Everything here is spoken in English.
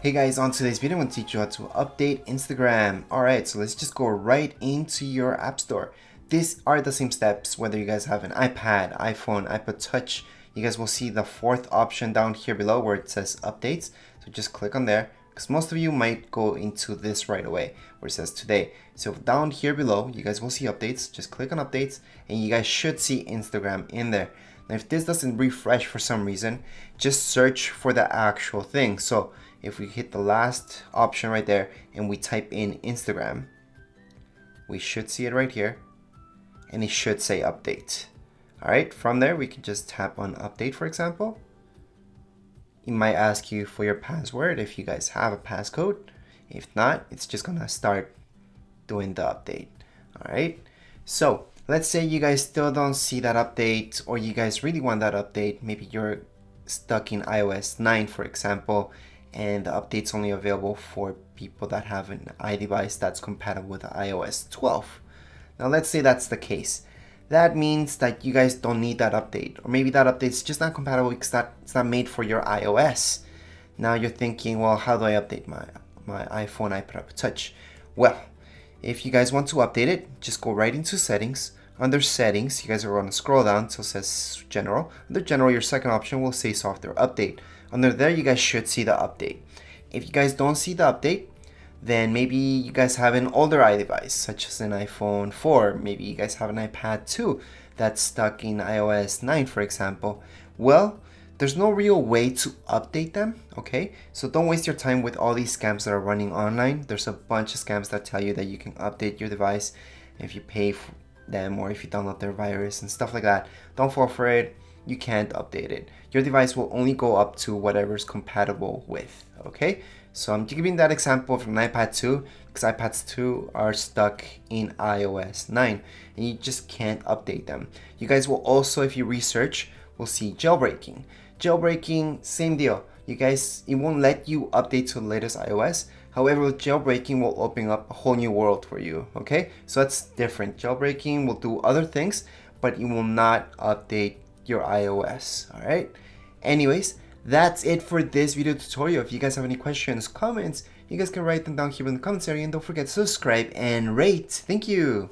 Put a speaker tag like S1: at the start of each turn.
S1: Hey guys, on today's video, I'm going to teach you how to update Instagram. Alright, so let's just go right into your app store. These are the same steps whether you guys have an iPad, iPhone, iPod Touch. You guys will see the fourth option down here below where it says updates. So just click on there because most of you might go into this right away where it says today. So down here below, you guys will see updates. Just click on updates and you guys should see Instagram in there. Now if this doesn't refresh for some reason, just search for the actual thing. So if we hit the last option right there and we type in Instagram, we should see it right here and it should say update. Alright, from there we can just tap on update, for example. It might ask you for your password if you guys have a passcode. If not, it's just gonna start doing the update. Alright, so let's say you guys still don't see that update, or you guys really want that update. Maybe you're stuck in iOS 9, for example, and the update's only available for people that have an iDevice that's compatible with iOS 12. Now let's say that's the case. That means that you guys don't need that update, or maybe that update's just not compatible because it's not made for your iOS. Now you're thinking, well, how do I update my iPhone, iPad Touch? Well, if you guys want to update it, just go right into settings. Under settings, you guys are going to scroll down until it says general. Under general, your second option will say software update. Under there, you guys should see the update. If you guys don't see the update, then maybe you guys have an older iDevice, such as an iPhone 4. Maybe you guys have an iPad 2 that's stuck in iOS 9, for example. Well, there's no real way to update them, okay? So don't waste your time with all these scams that are running online. There's a bunch of scams that tell you that you can update your device if you pay for them or if you download their virus and stuff like that. Don't fall for it. You can't update it. Your device will only go up to whatever's compatible with, okay? So I'm giving that example from an iPad 2 because iPads 2 are stuck in iOS 9 and you just can't update them. You guys will also, if you research, will see jailbreaking. Jailbreaking, same deal. You guys, it won't let you update to the latest iOS. However, with jailbreaking will open up a whole new world for you, okay? So that's different. Jailbreaking will do other things, but it will not update your iOS, all right? Anyways, that's it for this video tutorial. If you guys have any questions, comments, you guys can write them down here in the comments area, and don't forget to subscribe and rate. Thank you.